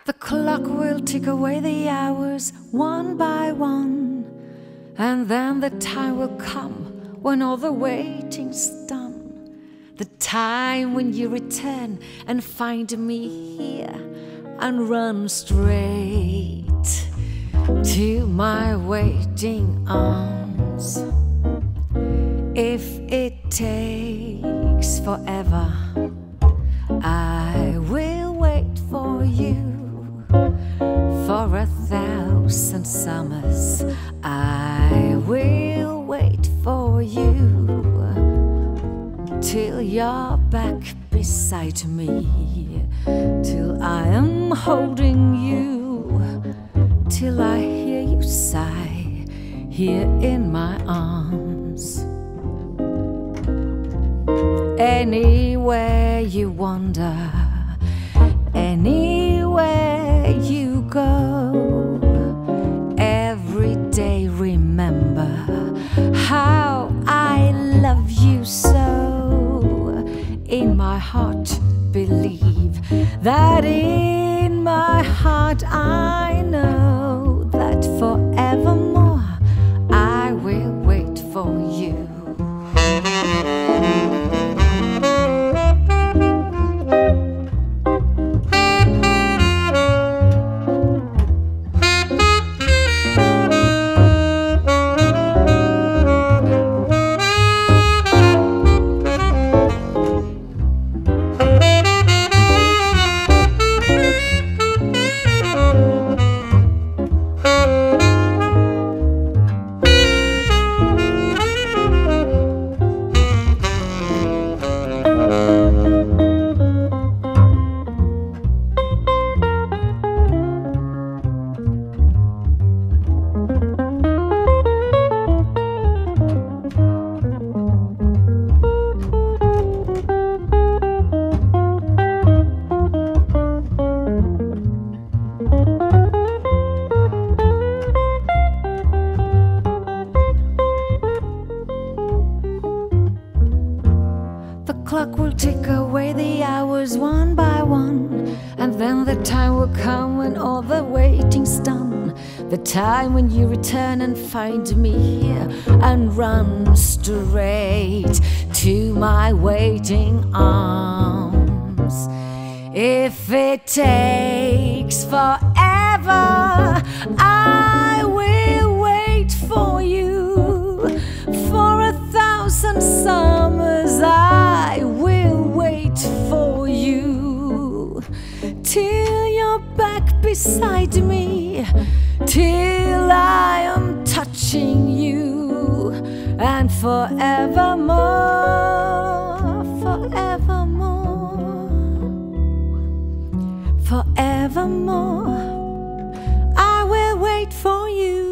The clock will tick away the hours one by one, and then the time will come when all the waiting's done. The time when you return and find me here and run straight to my waiting arms. If it takes forever, I will wait for you. For 1,000 summers, I will wait for you. Till you're back beside me, till I am holding you, till I hear you sigh here in my arms. Anywhere you wander, anywhere you go, every day remember how I love you so. In my heart believe that in my heart I know that forevermore I will wait for you. The clock will tick away the hours one by one, and then the time will come when all the waiting's done. The time when you return and find me here and run straight to my waiting arms. If it takes forever, I will wait for you. For 1,000 summers I will wait for you, till you're back beside me, till I am touching you, and forevermore, forevermore, forevermore I will wait for you.